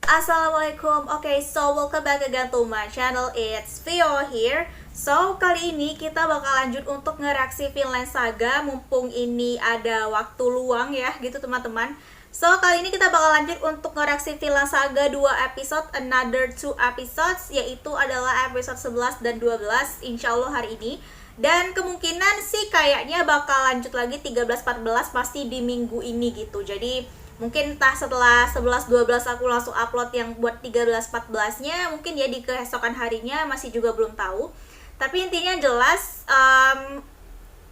Assalamualaikum. So welcome back again to my channel. It's Vio here. So kali ini kita bakal lanjut untuk ngereaksi Vinland Saga. Mumpung ini ada waktu luang ya gitu teman-teman. So kali ini kita bakal lanjut untuk ngereaksi Vinland Saga 2 episode, another 2 episodes, yaitu adalah episode 11 dan 12 insya Allah hari ini. Dan kemungkinan sih kayaknya bakal lanjut lagi 13-14 pasti di minggu ini gitu. Jadi mungkin entah setelah 11-12 aku langsung upload yang buat 13-14-nya, mungkin ya di keesokan harinya, masih juga belum tahu. Tapi intinya jelas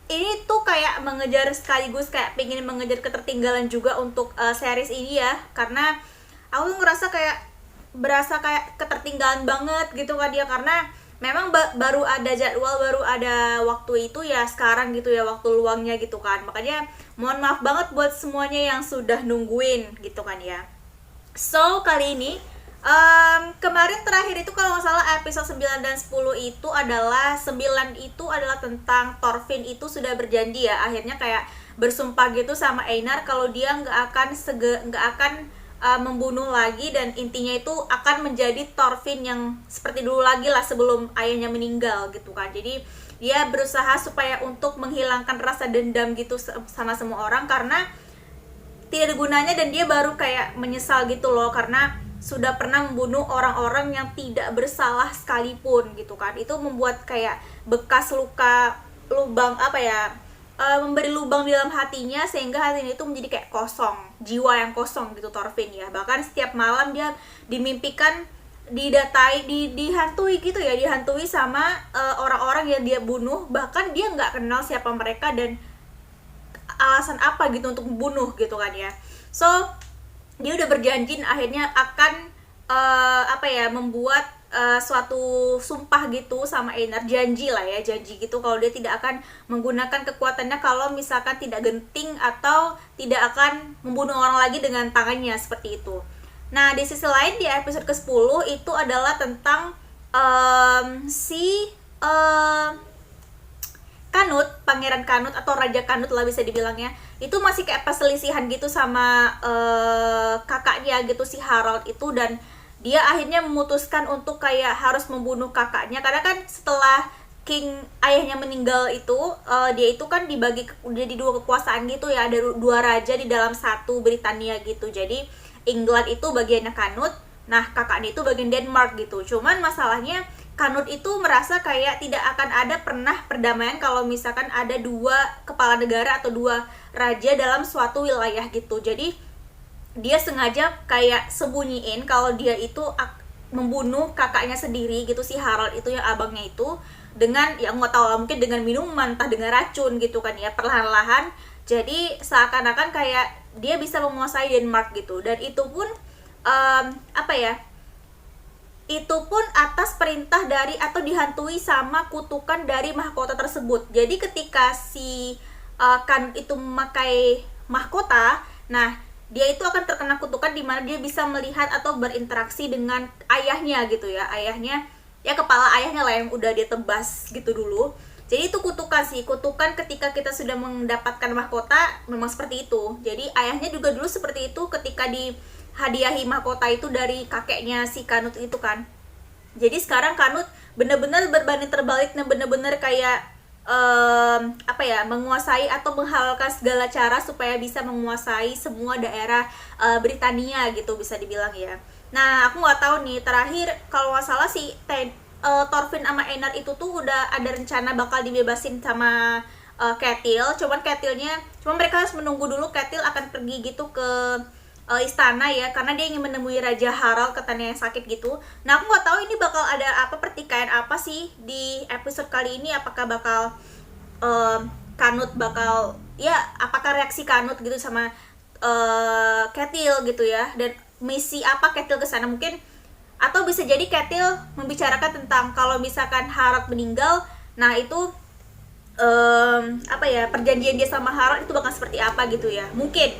ini tuh kayak mengejar, sekaligus kayak pengen mengejar ketertinggalan juga untuk series ini ya. Karena aku tuh ngerasa kayak berasa kayak ketertinggalan banget gitu kan dia, karena memang baru ada jadwal, baru ada waktu itu ya sekarang gitu ya, waktu luangnya gitu kan. Makanya mohon maaf banget buat semuanya yang sudah nungguin gitu kan ya. So kali ini kemarin terakhir itu kalau nggak salah episode 9 dan 10 itu adalah 9 itu adalah tentang Thorfinn itu sudah berjanji ya, akhirnya kayak bersumpah gitu sama Einar kalau dia nggak akan membunuh lagi, dan intinya itu akan menjadi Thorfinn yang seperti dulu lagi lah sebelum ayahnya meninggal gitu kan. Jadi dia berusaha supaya untuk menghilangkan rasa dendam gitu sama semua orang karena tidak ada gunanya, dan dia baru kayak menyesal gitu loh karena sudah pernah membunuh orang-orang yang tidak bersalah sekalipun gitu kan. Itu membuat kayak bekas luka, lubang memberi lubang di dalam hatinya, sehingga hatinya itu menjadi kayak kosong, jiwa yang kosong gitu Thorfinn ya. Bahkan setiap malam dia dimimpikan dihantui gitu ya, dihantui sama orang-orang yang dia bunuh, bahkan dia nggak kenal siapa mereka dan alasan apa gitu untuk membunuh gitu kan ya. So dia udah berjanji akhirnya akan membuat suatu sumpah gitu sama Einar, janji gitu kalau dia tidak akan menggunakan kekuatannya kalau misalkan tidak genting atau tidak akan membunuh orang lagi dengan tangannya seperti itu. Nah di sisi lain di episode ke-10 itu adalah tentang Canute, Pangeran Canute atau Raja Canute lah bisa dibilangnya, itu masih kayak perselisihan gitu sama kakaknya gitu si Harald itu, dan dia akhirnya memutuskan untuk kayak harus membunuh kakaknya karena kan setelah King ayahnya meninggal itu dia itu kan dibagi jadi dua kekuasaan gitu ya, ada dua raja di dalam satu Britania gitu. Jadi England itu bagiannya Canute, nah kakaknya itu bagian Denmark gitu. Cuman masalahnya Canute itu merasa kayak tidak akan ada pernah perdamaian kalau misalkan ada dua kepala negara atau dua raja dalam suatu wilayah gitu. Jadi dia sengaja kayak sembunyiin kalau dia itu membunuh kakaknya sendiri gitu, si Harald itu yang abangnya itu, dengan ya nggak tahu lah, mungkin dengan minuman, entah dengan racun gitu kan ya, perlahan-lahan. Jadi seakan-akan kayak dia bisa menguasai Denmark gitu, dan itu pun itu pun atas perintah dari atau dihantui sama kutukan dari mahkota tersebut. Jadi ketika si Canute itu memakai mahkota, nah dia itu akan terkena kutukan di mana dia bisa melihat atau berinteraksi dengan ayahnya gitu ya, ayahnya ya, kepala ayahnya lah yang udah dia tebas gitu dulu. Jadi itu kutukan sih, kutukan ketika kita sudah mendapatkan mahkota memang seperti itu. Jadi ayahnya juga dulu seperti itu ketika dihadiahi mahkota itu dari kakeknya si Canute itu kan. Jadi sekarang Canute bener-bener berbanding terbalik dan bener-bener kayak menguasai atau menghalalkan segala cara supaya bisa menguasai semua daerah Britania gitu bisa dibilang ya. Nah aku nggak tahu nih, terakhir kalau nggak salah si Thorfinn sama Einar itu tuh udah ada rencana bakal dibebasin sama Ketil. Cuman mereka harus menunggu dulu Ketil akan pergi gitu ke istana ya, karena dia ingin menemui Raja Harald, katanya yang sakit gitu. Nah aku nggak tahu ini bakal ada pertikaian apa sih di episode kali ini, apakah bakal Canute bakal ya, apakah reaksi Canute gitu sama Ketil gitu ya, dan misi apa Ketil ke sana mungkin, atau bisa jadi Ketil membicarakan tentang kalau misalkan Harald meninggal, nah itu perjanjian dia sama Harald itu bakal seperti apa gitu ya, mungkin.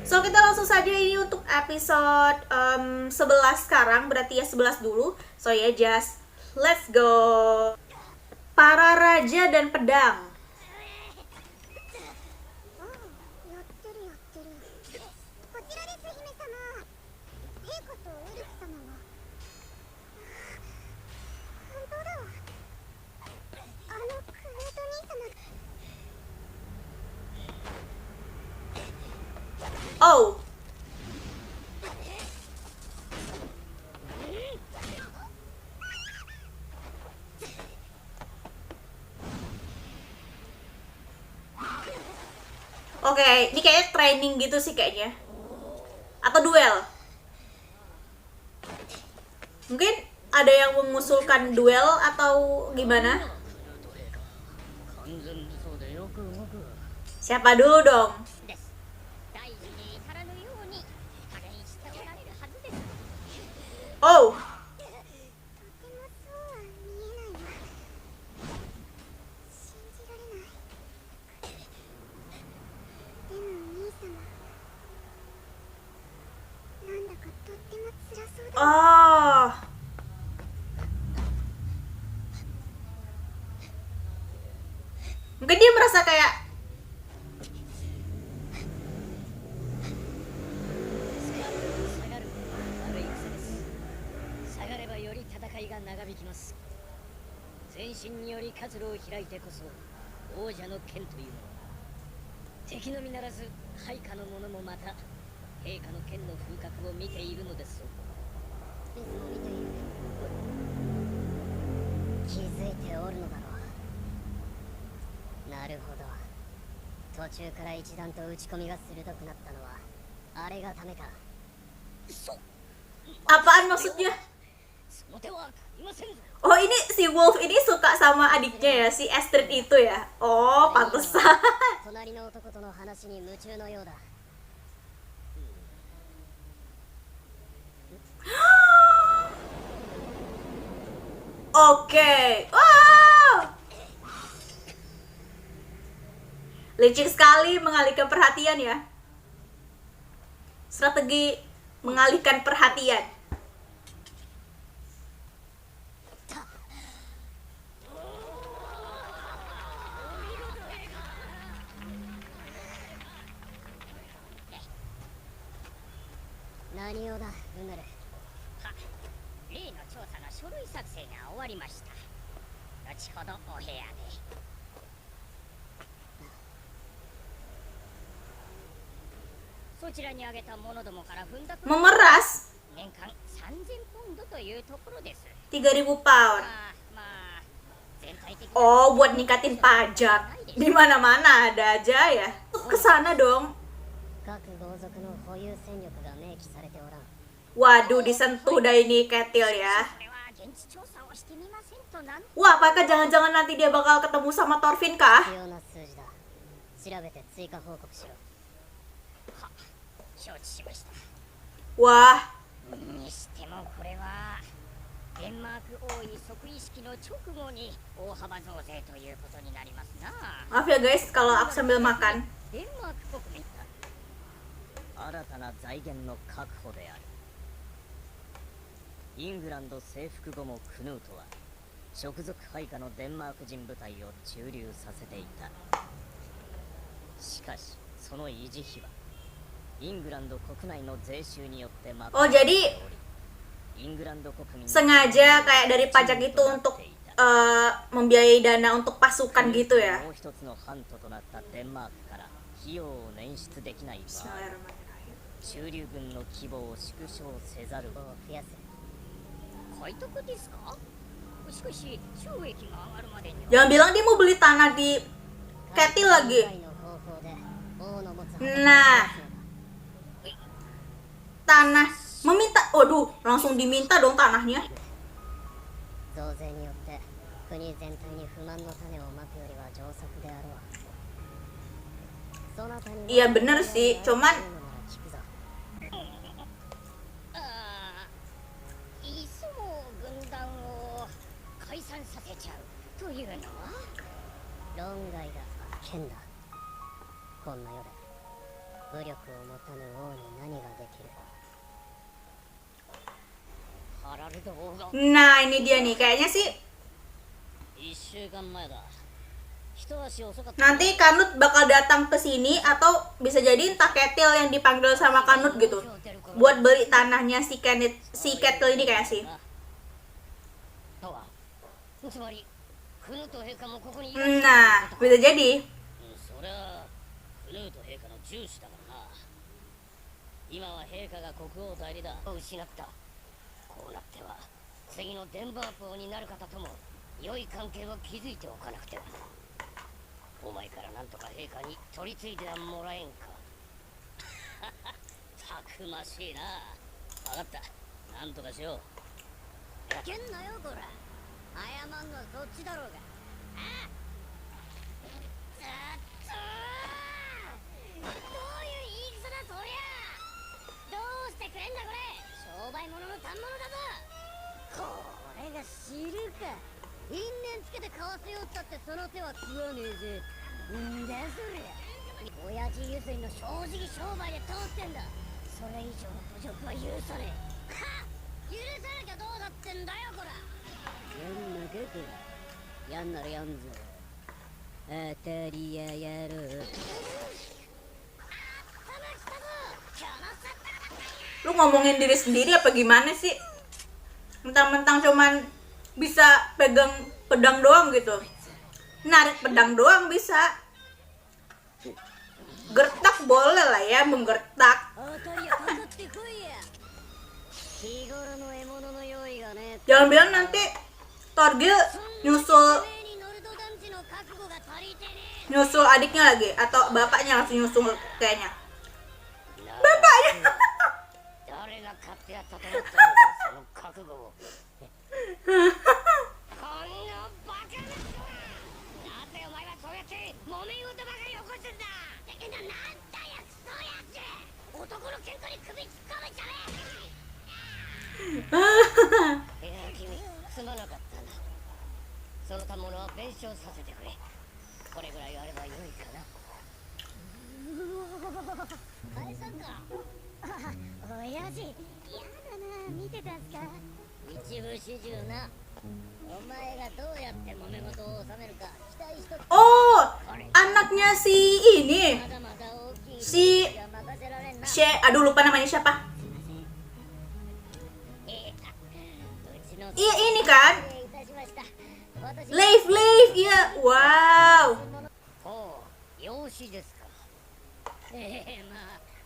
So kita langsung saja ini untuk episode 11 sekarang, berarti ya 11 dulu. So ya just let's go. Para Raja dan Pedang. こちらです姫様。陛下と Oh. Oke, ini kayaknya training gitu sih kayaknya. Atau duel. Mungkin ada yang mengusulkan duel atau gimana? Siapa dulu dong? Oh. Oh. Mungkin dia merasa kayak apaan maksudnya? Oh, ini si Wolf ini suka sama adiknya ya, si Astrid itu ya. Oh, pantesan. Oke. Wow. Licik sekali mengalihkan perhatian ya. Strategi mengalihkan perhatian. Memeras 3.000 pound. Oh, buat ningkatin pajak. Di mana-mana ada aja ya. Kesana dong. Waduh, disentuh dah ini Ketil ya. Wah, apakah jangan-jangan nanti dia bakal ketemu sama Thorfinn kah? Wah. Maaf ya guys, kalau aku sambil makan. Oh, jadi sengaja kayak dari pajak itu untuk membiayai dana untuk pasukan gitu ya. Jangan bilang dia mau beli tanah di Ketil lagi. Nah, tanah meminta, waduh, langsung diminta dong tanahnya. Iya bener sih, cuman nah ini dia nih, kayaknya sih nanti Kanut bakal datang ke sini atau bisa jadi entah Ketil yang dipanggil sama Kanut gitu buat beli tanahnya si Ketil ini kayak sih. Nah, bisa jadi. 今は陛下が国王代理だを失った。こうなっては次のデンバープ王になる方とも良い関係を築いておかなくては。お前からなんとか陛下に取り継いではもらえんか。たくましいな。分かった、なんとかしよう。けんなよこら。謝んのはそっちだろうが。ああ、どういう言い草だそりゃ。どうしてくれんだこれ。商売物の反物だぞ。これが知るか。因縁つけて買わせようったってその手は食わねえぜ。んだそりゃ。親父ゆすりの正直商売で通ってんだ。それ以上の侮辱は許さねえ。はっ、許さなきゃどうだってんだよこら。やんなかこら。やんならやんぞ。当たり屋やろう。Lu ngomongin diri sendiri apa gimana sih? Mentang-mentang cuman bisa pegang pedang doang gitu. Narik pedang doang bisa. Gertak boleh lah ya, menggertak. Jangan bilang nanti Torgil nyusul adiknya lagi atau bapaknya langsung nyusul kayaknya. Bapaknya. Oh, anaknya si ini, si aduh lupa namanya siapa. Iya ini kan, Leif, iya, wow.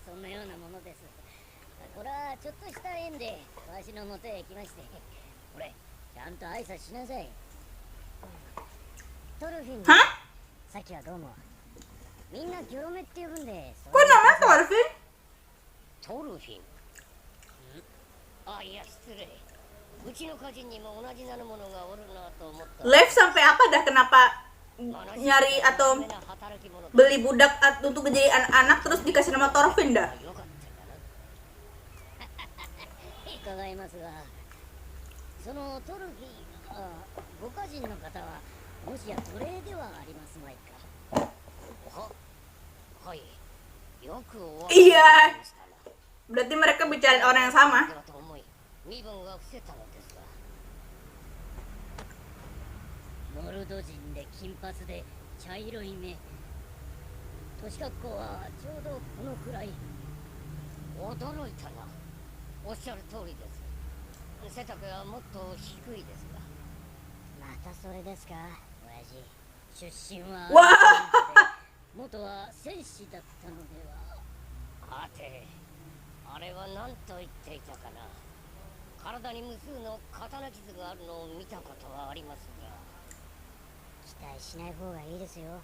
そんなようなものです。これはちょっとした縁でわしの元へ来まして、これちゃんと挨拶しなさい。トルフィン。は？さっきはどうも。みんなギョロメって呼ぶんで。これnamanya Thorfinn？トルフィン。あ、いや失礼。うちの家人にも同じなるものがおるなと思った。Leif sampai apa dah kenapa nyari atau beli budak untuk menjadi anak-anak terus dikasih nama Thorfinn dah? 伺いますが、そのトルフィン、ご家人の方はもしや奴隷ではありますまいか。はい、よくおわかりになりましたな。 Berarti mereka bicara orang yang sama. 身分は伏せたのですが、モルド人で金髪で茶色い目、年格好はちょうどこのくらい。驚いたな。おっしゃる通りです。背丈はもっと低いですが。またそれですか、親父。出身は元は戦士だったのでは。はて、あれは何と言っていたかな。体に無数の刀傷があるのを見たことはありますが。期待しない方がいいですよ。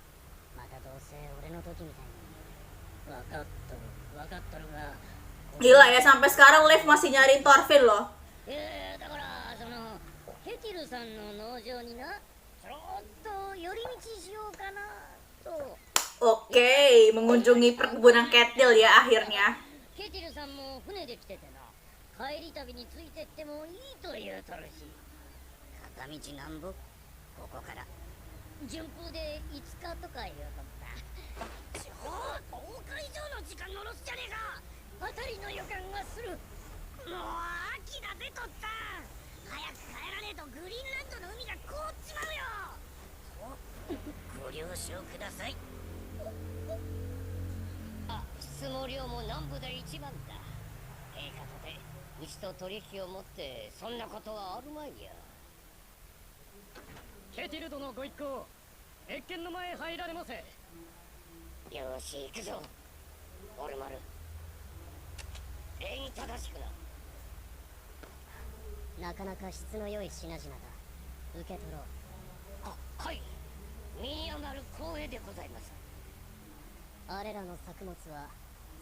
またどうせ俺の時みたいに。分かっとるが。 Gila ya, sampai sekarang Leif masih nyariin Thorfinn loh. Oke, mengunjungi perkebunan Ketil ya akhirnya. あたりの予感がする。もう秋だぜとった。早く帰らねえとグリーンランドの海が凍っちまうよ。ご了承ください。あ、質問量も南部で一番だ。陛下とてうちと取引を持ってそんなことはあるまいや。ケティルドのご一行、謁見の前へ入られませ。よし行くぞ。オルマル。礼儀正しくな。なかなか質の良い品々だ。受け取ろう。はい。身余る光栄でございます。あれらの作物は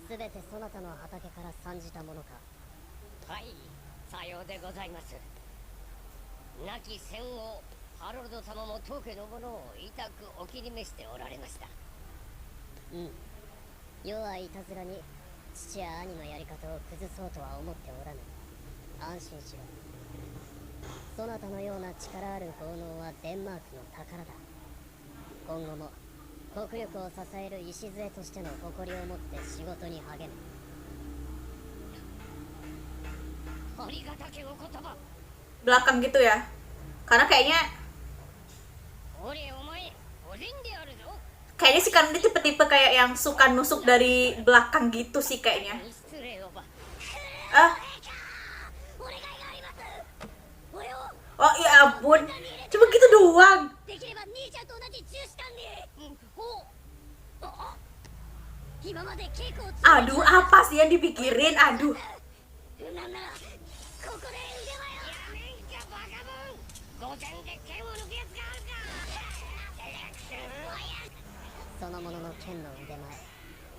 全てそなたの畑から参じたものか。はい、さようでございます。亡き戦王ハロルド様も当家のものを痛くお気に召しておられました。世はいたずらに父や兄のやり方を崩そうとは思っておらぬ。安心しろ。そなたのような力ある豪農はデンマークの宝だ。今後も国力を支える礎としての誇りを持って仕事に励む。ありがたきお言葉。 belakang gitu ya, karena kayaknya 俺お前おでんであるぞ。 kayaknya si Kanon ini tipe-tipe kayak yang suka nusuk dari belakang gitu sih kayaknya. 失礼をば。 Ah, お願いがあります。俺を oh ya ampun, cuma gitu doang. できれば兄ちゃんと同じ中士官に。今まで稽古を積んで Aduh, apa sih yang dipikirin? Aduh. なんならここで腕前を。やめんかバカモン。御前で剣を抜くやつがあるか。そのものの剣の腕前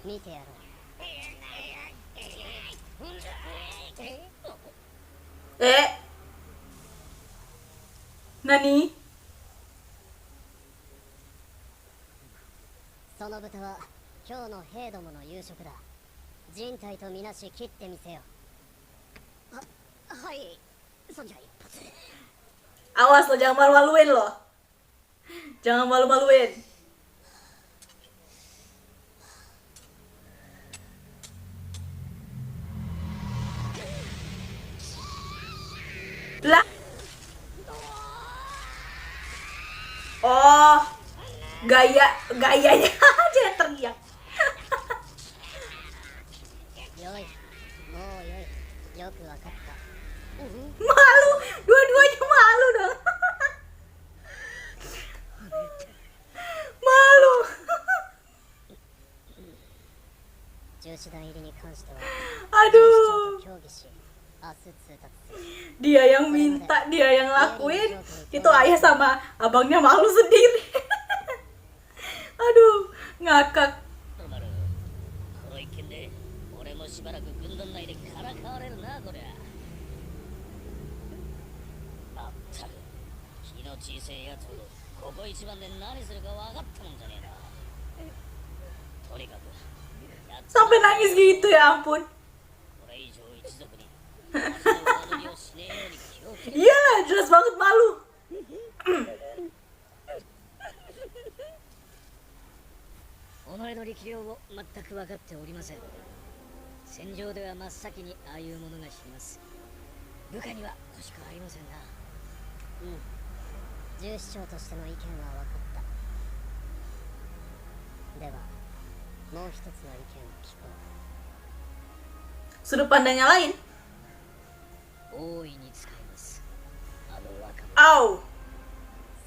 見てやろう。 Nani? その豚は今日の兵どもの夕食だ。人体とみなし切ってみせよ。はい。そんじゃ一発。 Awas lo, jangan malu-maluin lo. Jangan malu-maluin. Lah. Oh, gayanya aja yang teriak. よい、もうよい。よくわかった。 Malu, dua-duanya malu dong. Malu. 重視団入りに関しては Aduh, 協議し、明日通達する。 dia yang minta, dia yang lakuin. Itu ayah sama abangnya malu sendiri. Aduh, ngakak. この一件で俺もしばらく軍団内でからかわれるなこりゃ。まったく気の小さいやつほどここ一番で何するか分かったもんじゃねえな。とにかくやっ Sampai nangis gitu ya ampun. これ以上一族に足の悪りをしねえように気をつけ。 Iyalah, jelas banget malu. 己の力量を全く分かっておりません。戦場では真っ先にああいうものが知ります。部下には欲しくありませんな。重視長としての意見は分かった。ではもう一つの意見を聞こ Sudut pandangnya lain. う。大いに使います。あの若者。 Oh,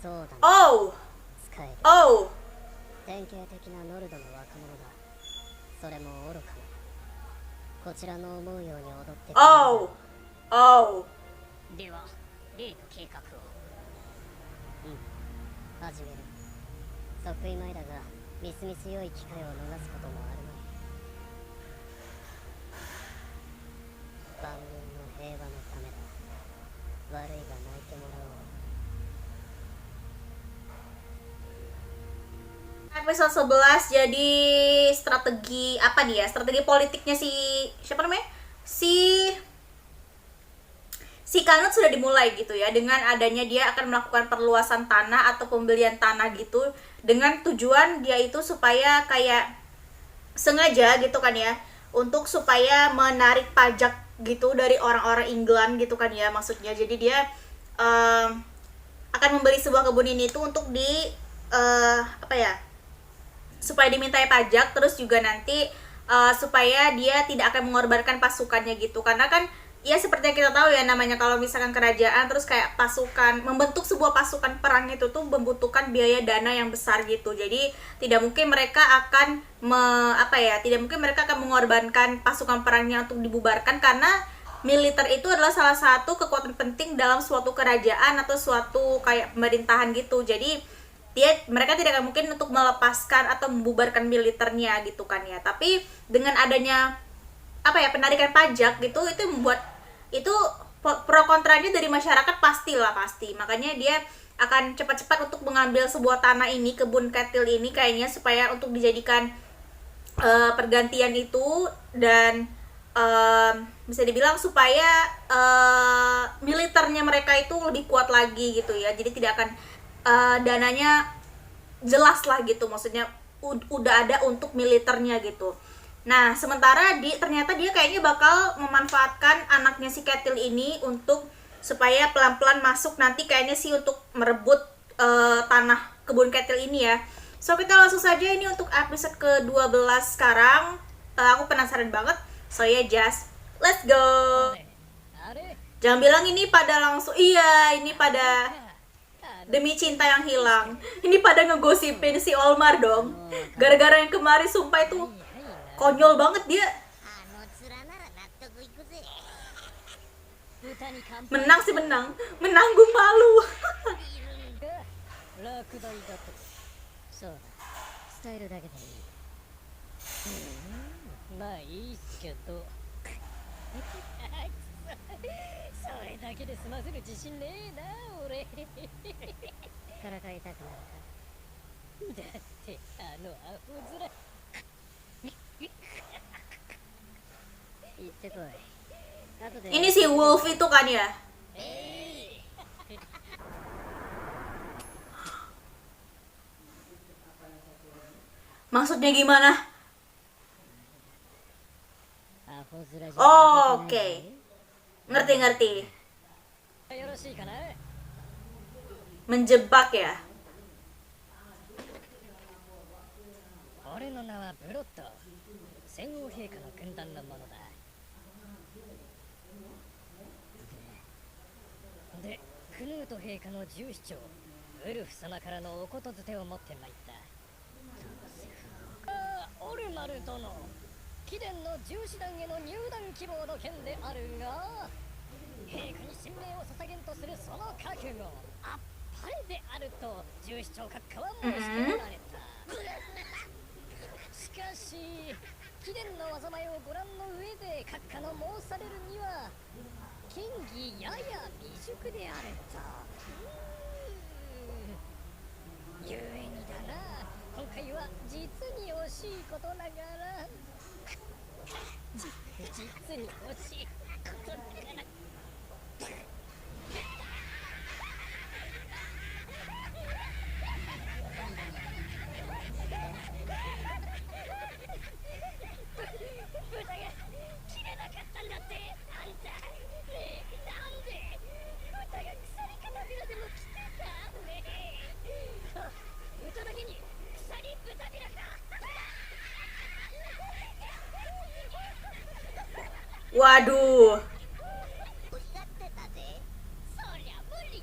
そうだね。 oh, 使える。 oh. 典型的なノルドの若者だ。それも愚かな。こちらの思うように踊ってくれる。 Oh, oh. では例の計画を。始める。即位前だがみすみす良い機会を逃すこともあるまい。万軍の平和のためだ。悪いが泣いてもらおう。 Episode 11 jadi strategi apa nih ya? Strategi politiknya si siapa namanya? Si Kanut sudah dimulai gitu ya, dengan adanya dia akan melakukan perluasan tanah atau pembelian tanah gitu dengan tujuan dia itu supaya kayak sengaja gitu kan ya, untuk supaya menarik pajak gitu dari orang-orang England gitu kan ya maksudnya. Jadi dia akan membeli sebuah kebun ini tuh untuk di apa ya, supaya dimintai pajak, terus juga nanti supaya dia tidak akan mengorbankan pasukannya gitu, karena kan ya seperti yang kita tahu ya, namanya kalau misalkan kerajaan terus kayak pasukan, membentuk sebuah pasukan perang itu tuh membutuhkan biaya dana yang besar gitu. Jadi tidak mungkin mereka akan tidak mungkin mereka akan mengorbankan pasukan perangnya untuk dibubarkan, karena militer itu adalah salah satu kekuatan penting dalam suatu kerajaan atau suatu kayak pemerintahan gitu. Jadi mereka tidak akan mungkin untuk melepaskan atau membubarkan militernya gitu kan ya. Tapi dengan adanya penarikan pajak gitu, itu membuat itu pro kontranya dari masyarakat pasti. Makanya dia akan cepat-cepat untuk mengambil sebuah tanah ini, kebun ketil ini kayaknya, supaya untuk dijadikan pergantian itu, dan bisa dibilang supaya militernya mereka itu lebih kuat lagi gitu ya. Jadi tidak akan dananya jelas lah gitu, maksudnya udah ada untuk militernya gitu. Nah, sementara ternyata dia kayaknya bakal memanfaatkan anaknya si Ketil ini untuk supaya pelan-pelan masuk nanti kayaknya sih untuk merebut tanah kebun Ketil ini ya. So, kita langsung saja ini untuk episode ke-12 sekarang. Aku penasaran banget. So, ya just let's go. Jangan bilang ini pada langsung, iya, ini pada demi cinta yang hilang. Ini pada ngegosipin si Olmar dong. Gara-gara yang kemarin sumpah itu konyol banget dia. Menang sih menang. Menanggung malu. Ini si Wolf itu kan ya. Maksudnya gimana? Oh, oke. Ngerti. Menjebak ya.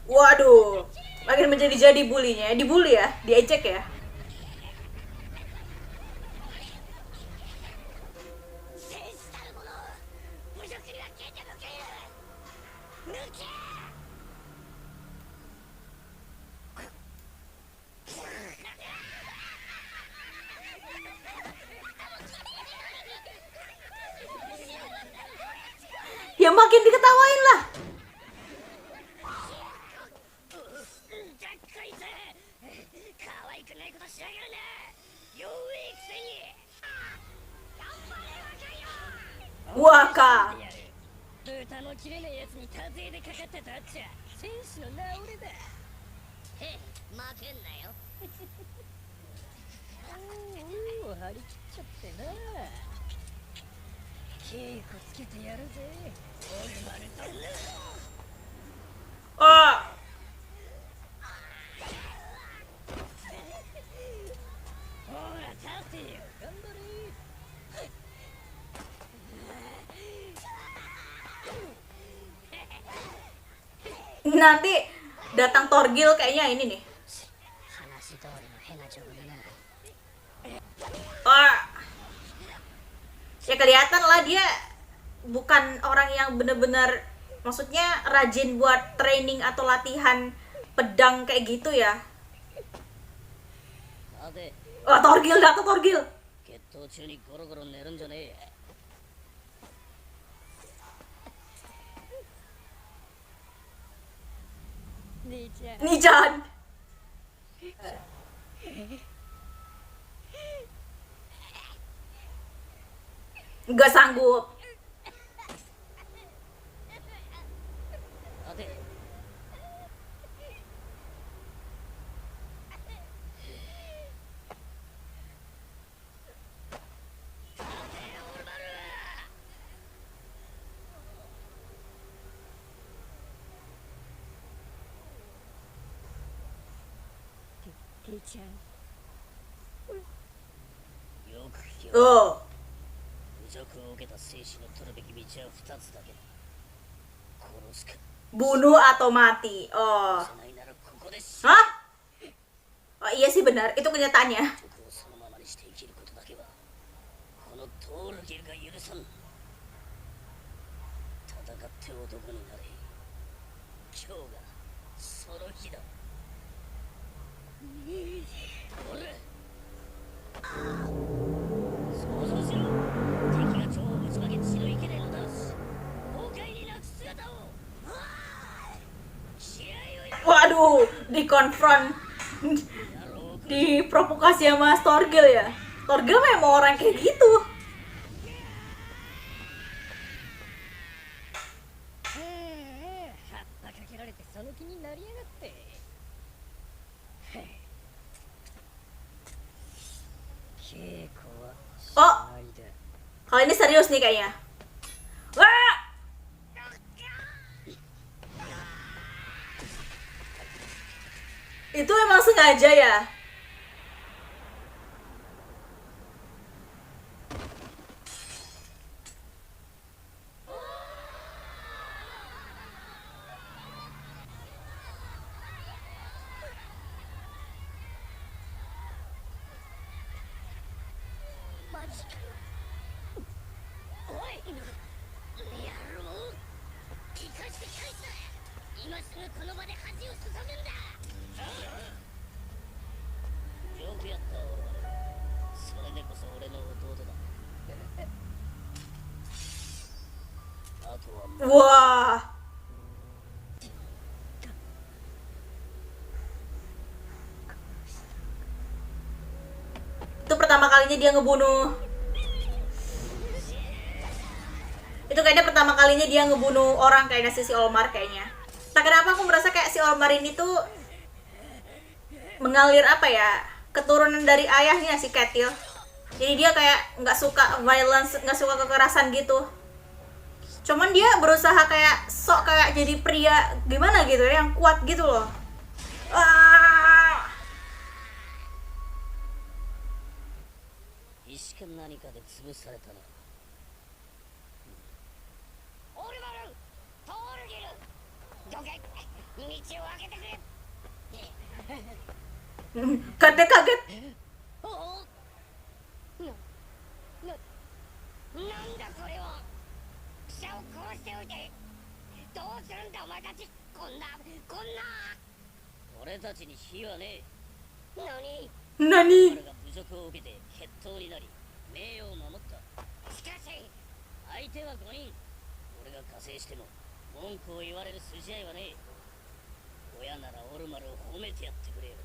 Waduh. Makin menjadi bulinya. Dibully ya, diejek ya. Ya makin diketawain lah. Waka. Oh. Nanti datang Torgil kayaknya ini nih. 話通りの変な状態だな。 Wah. Ya kelihatan lah dia bukan orang yang bener-bener, maksudnya rajin buat training atau latihan pedang kayak gitu ya. 待て、 Wah, Torgil datang Torgil. 決闘中にゴロゴロ寝るんじゃねえ。姉ちゃん、 Nijan. Nggak sanggup. 待て。姉ちゃん。よく聞けよ。 Oh, 侮辱を受けた生死の取るべき道は二つだけだ。殺すか、 bunuh atau mati. Oh. じゃないならここで死 Hah? Oh iya sih benar, itu kenyataannya. 僕をそのままにして生きることだけはこのトールギルが許さん。戦って男になれ。今日がその日だ。俺想像しろ。敵が超をぶちまけ血のいけねえのだし崩壊になく姿を。気合を入れ Waduh, dikonfront, やろう。 diprovokasi sama Torgil ya. Torgil memang orang kayak gitu. 葉っぱかけられてその気になりやがって。稽古は終わりだ。 Kalau ini serius nih kayaknya. Wah! Itu emang sengaja ya? Wah. Itu pertama kalinya dia ngebunuh. Itu kayaknya pertama kalinya dia ngebunuh orang kayaknya si Olmar kayaknya. Nah, kenapa aku merasa kayak si Olmar ini tuh mengalir apa ya? Keturunan dari ayahnya si Ketil. Jadi dia kayak nggak suka violence, nggak suka kekerasan gitu. Cuman dia berusaha kayak sok kayak jadi pria gimana gitu ya, yang kuat gitu loh. Ah. 石か何かで潰されたな。オルマル、トールギル、どけ、道を開けてくれ。 Kaget-kaget. おお、なんだそれは。記者を殺しておいてどうするんだお前たち。こんな俺たちに非はねえ。何 Nani? 俺が侮辱を受けて決闘になり名誉を守った。しかし相手は5人。俺が加勢しても文句を言われる筋合いはねえ。親ならオルマルを褒めてやってくれよ。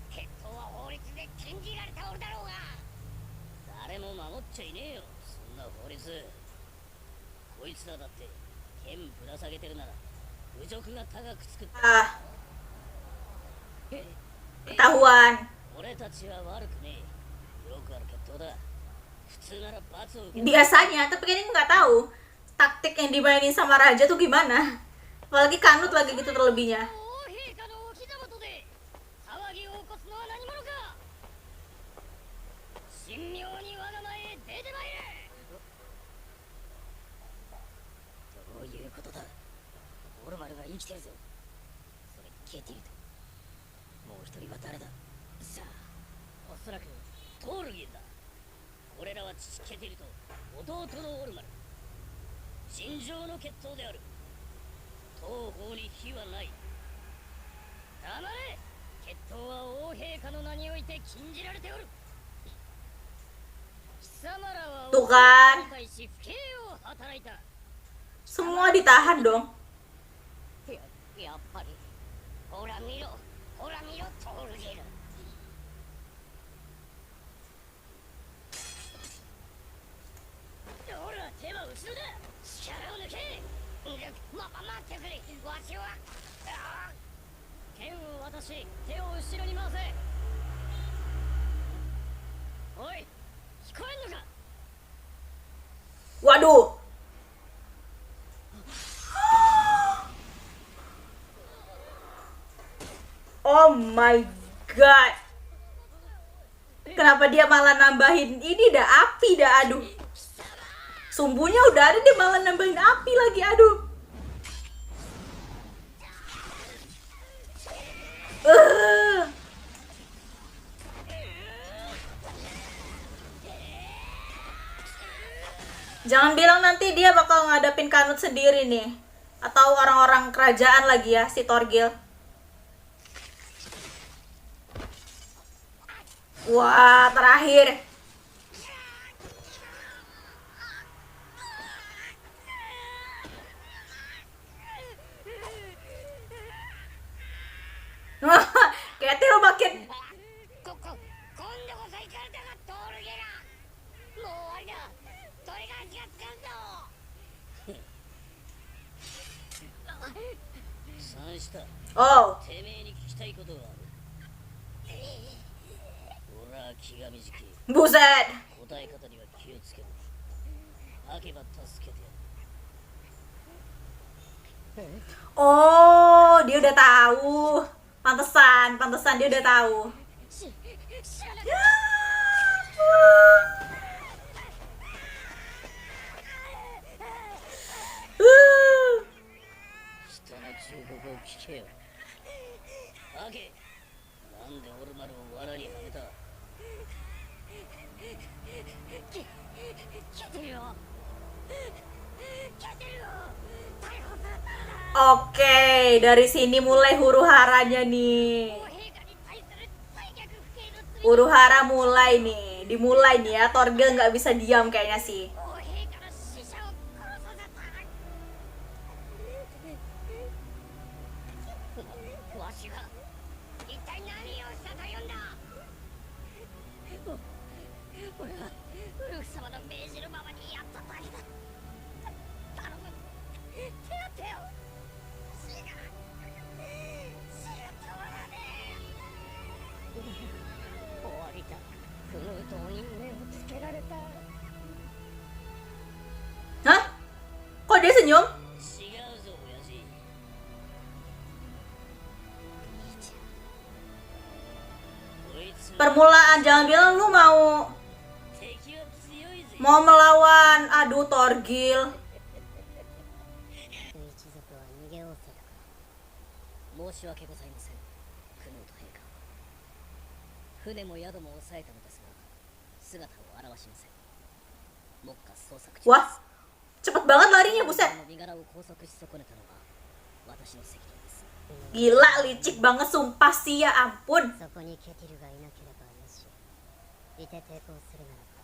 決闘は法律で禁じられたおるだろうが。誰も守っちゃいねえよそんな法律。こいつらだって剣ぶら下げてるなら侮辱が高くつく。 Ah, ketahuan. 俺たちは悪くねえ。よくある決闘だ。普通なら罰を受ける。 Biasanya, tapi kan ini nggak tahu taktik yang dimainin sama Raja tuh gimana. Apalagi Kanut lagi gitu terlebihnya. 王陛下のお膝元で騒ぎを起こすのは何者か。神妙に我が前へ出てまいれ。生きてるぞ。それケティルともう一人は誰だ。さあ、おそらくトールギンだ。これらは父ケティルと弟のオルマル、尋常の血統である。当方に非はない。黙れ。血統は王陛下の名において禁じられておる。貴様らは Tuh kan. 王陛下に対し不敬を働いた。 Semua ditahan dong. やっぱり。ほら見ろ、ほら見ろ、トールギル。ほら、手は後ろだ。力を抜け。待ってくれ。わしは剣を渡し、手を後ろに回せ。おい、聞こえんのか。 Waduh. Oh my god. Kenapa dia malah nambahin ini dah api dah, aduh. Sumbunya udah ada, dia malah nambahin api lagi, aduh. Jangan bilang nanti dia bakal ngadapin Kanut sendiri nih. Atau orang-orang kerajaan lagi ya, si Torgil. Wah, terakhir. Ketil makin. 今度こそ行かれたがトールゲラ。もう終わりだ。トリガー気がつかんぞ。三下、 Oh, てめえに聞きたいことがある。俺は気が短い。 buset. 答え方には気をつけろ。吐けば助けてやる。 Oh, dia udah tahu. Pantesan dia udah tahu. 知らなかっ 人の忠告を聞けよ。吐け。なんでオルマルを罠にはめた。ケテルよ。ケテルよ。逮捕する。 Oke, dari sini mulai huru-haranya nih. 王陛下に対する退却不敬の罪。 Huru-hara mulai nih. Dimulai nih ya. Torgil nggak bisa diam kayaknya sih. 王陛下の使者を殺させた。わしが一体何をしたというんだ。俺はウルフ様の命じるままにやっただけだ。頼む、手当てよ。死が止まらねえ。終わりだ。クヌートに目をつけられた。 Hah? Kok dia senyum? 違うぞ親父。こいつは Permulaan, jangan bilang lu mau 敵は強いぜ。 mau melawan. Aduh, Torgil. 一族は逃げおせたから。申し訳ございません、クヌート陛下。船も宿も抑えたのですが、姿を現しません。目下捜索中。 Wah, cepet banget larinya, buset. の身柄を拘束し損ねたのは私の責任です。 Gila, licik banget sumpah sih, ya ampun. そこにケティルがいなければよし。いて抵抗するならば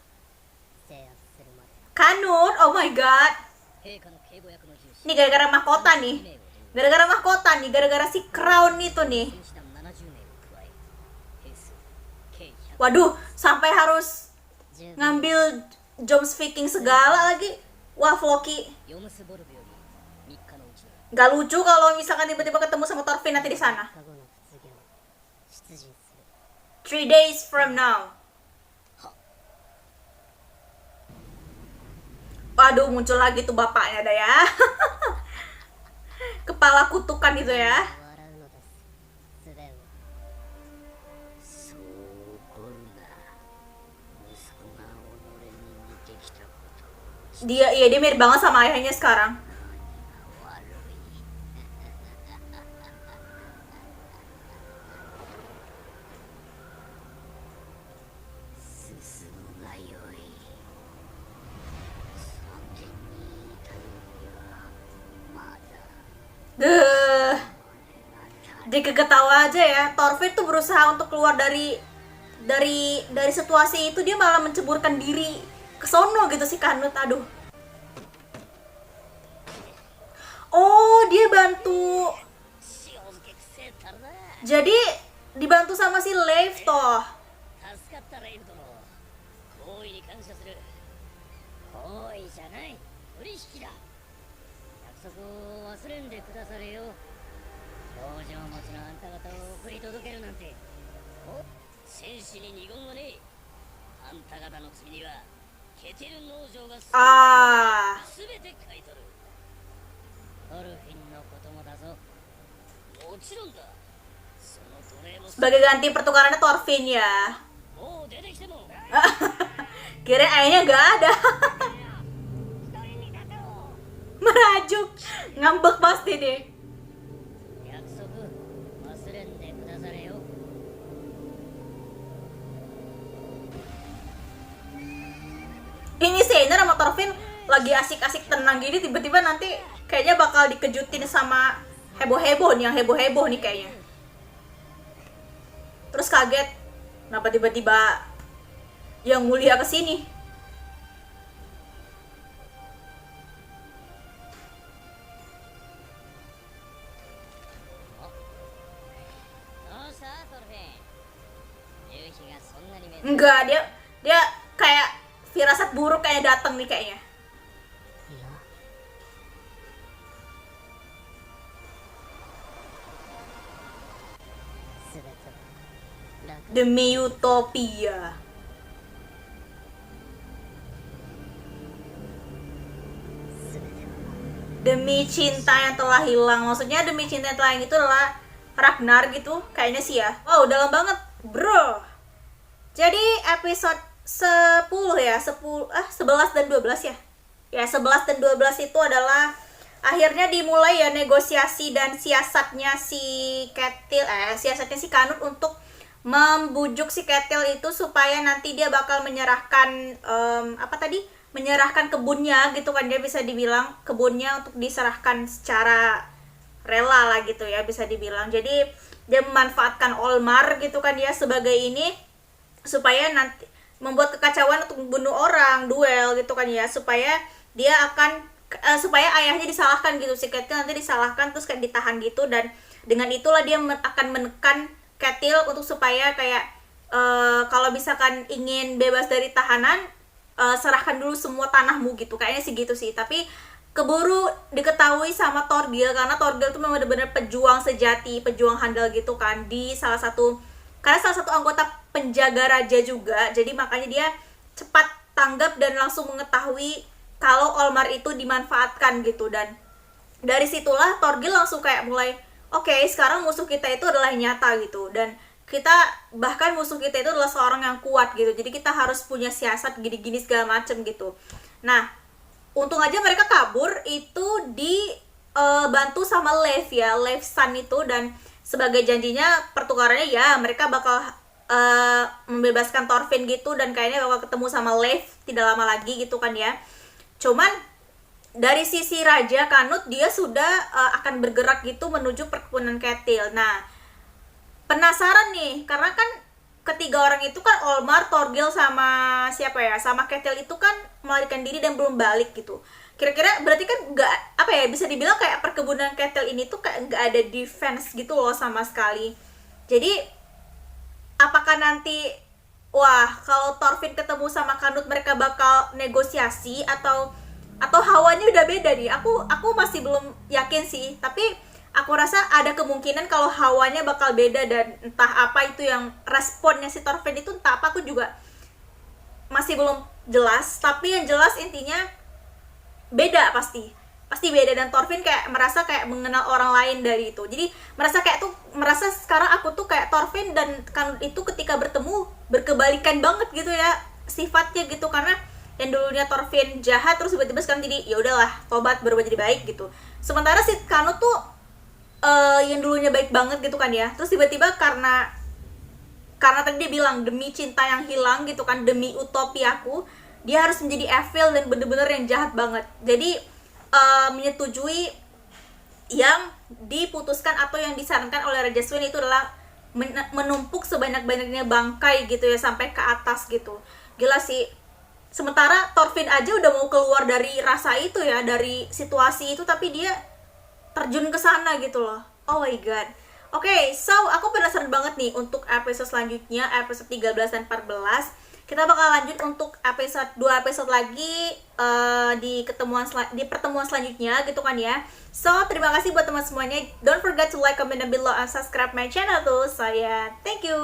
制圧するまで。 Kanut, oh my god. 陛下の警護役の重視。 Ini gara-gara mahkota nih. Gara-gara mahkota nih, gara-gara si crown itu nih. 戦士団70名を加え、兵数計 Waduh, sampai harus 100 ngambil Joms Viking segala lagi. Wah, Floki. ヨムスボルブより3日のうちに Gak lucu kalau misalkan tiba-tiba ketemu sama Thorfinn nanti di sana. 3日後の卒業出陣する。 3 days from now. Waduh, muncul lagi tuh bapaknya dah ya. Kepala kutukan itu ya. 笑うのですスベンは。そう怒るな。息子が己に似てきたことを Dia mirip banget sama ayahnya sekarang. 悪い。ketawa aja ya. Thorfinn tuh berusaha untuk keluar dari situasi itu, dia malah menceburkan diri ke sono gitu si Kanut. Aduh. Oh, dia bantu. 塩漬けくせえったらな。 Jadi dibantu sama si Leif toh. 助かったレイブ殿。大いに感謝する。好意じゃない。取引だ。約束を忘れんでくだされよ。表情持ちのあんた方を送り届けるなんて。お、戦士に二言はねえ。あんた方の罪にはケテル農場が Ah, すべて買い取る。トルフィンのこともだぞ。もちろんだ。その奴隷も sebagai ganti pertukarannya Thorfinn ya. もう出てきても。 Kirain ayahnya nggak ada. 一人に立てろ。 Merajuk, ngambek pasti deh. 約束忘れんでくだされよ。 Ini Seiner sama Thorfinn lagi asik-asik tenang gini, tiba-tiba nanti kayaknya bakal dikejutin sama heboh-heboh nih, yang heboh-heboh nih kayaknya. Terus kaget, kenapa tiba-tiba yang mulia kesini? Enggak, dia kayak firasat buruk kayak datang nih kayaknya. Demi utopia. Demi cinta yang telah hilang. Maksudnya demi cinta yang telah hilang itu adalah Ragnar gitu. Kayaknya sih ya. Wow, dalam banget, bro. Jadi episode 10 ya, 11 dan 12 ya. Ya, 11 dan 12 itu adalah akhirnya dimulai ya negosiasi dan siasatnya si siasatnya si Canute untuk membujuk si Ketil itu supaya nanti dia bakal menyerahkan menyerahkan kebunnya gitu kan, dia bisa dibilang kebunnya untuk diserahkan secara rela lah gitu ya, bisa dibilang. Jadi dia memanfaatkan Olmar gitu kan ya sebagai ini supaya nanti membuat kekacauan untuk membunuh orang, duel gitu kan ya, supaya dia akan supaya ayahnya disalahkan gitu, si Ketil nanti disalahkan terus kayak ditahan gitu, dan dengan itulah dia akan menekan Ketil untuk supaya kayak kalau misalkan ingin bebas dari tahanan, serahkan dulu semua tanahmu gitu, kayaknya sih gitu sih. Tapi keburu diketahui sama Thorgil, karena Thorgil tuh memang benar-benar pejuang sejati, pejuang handal gitu kan, di salah satu anggota penjaga raja juga. Jadi makanya dia cepat tanggap dan langsung mengetahui kalau Olmar itu dimanfaatkan gitu, dan dari situlah Thorgil langsung kayak mulai oke, sekarang musuh kita itu adalah nyata gitu, dan kita bahkan musuh kita itu adalah seorang yang kuat gitu, jadi kita harus punya siasat gini-gini segala macem gitu. Nah, untung aja mereka kabur itu dibantu sama Leif ya, Leif San itu, dan sebagai janjinya pertukarannya ya mereka bakal membebaskan Thorfinn gitu, dan kayaknya bakal ketemu sama Leif tidak lama lagi gitu kan ya. Cuman dari sisi Raja Canute, dia sudah akan bergerak gitu menuju perkebunan Ketil. Nah, penasaran nih, karena kan ketiga orang itu kan Olmar, Thorgil sama siapa ya, sama Ketil itu kan melarikan diri dan belum balik gitu. Kira-kira berarti kan nggak, apa ya, bisa dibilang kayak perkebunan Ketil ini tuh kayak nggak ada defense gitu loh sama sekali. Jadi apakah nanti kalau Thorfinn ketemu sama Canute mereka bakal negosiasi atau hawanya udah beda nih? Aku masih belum yakin sih, tapi aku rasa ada kemungkinan kalau hawanya bakal beda, dan entah apa itu yang responnya si Thorfinn itu, entah apa, aku juga masih belum jelas. Tapi yang jelas intinya beda, pasti beda, dan Thorfinn kayak merasa kayak mengenal orang lain dari itu. Jadi merasa sekarang aku tuh kayak Thorfinn dan Canute itu ketika bertemu berkebalikan banget gitu ya sifatnya gitu, karena yang dulunya Thorfinn jahat terus tiba-tiba sekarang jadi ya udahlah tobat berubah jadi baik gitu. Sementara si Canute tuh yang dulunya baik banget gitu kan ya, terus tiba-tiba karena tadi dia bilang demi cinta yang hilang gitu kan, demi utopiaku, dia harus menjadi evil dan bener-bener yang jahat banget. Jadi menyetujui yang diputuskan atau yang disarankan oleh Raja Swin itu adalah menumpuk sebanyak-banyaknya bangkai gitu ya sampai ke atas gitu. Gila sih. Sementara Thorfinn aja udah mau keluar dari rasa itu ya, dari situasi itu, tapi dia terjun ke sana gitu loh. Oh my god. Oke, so aku penasaran banget nih untuk episode selanjutnya, episode 13 dan 14. Kita bakal lanjut untuk episode 2 episode lagi di pertemuan selanjutnya gitu kan ya. So, terima kasih buat teman semuanya. Don't forget to like, comment, and below and subscribe my channel tuh. Thank you.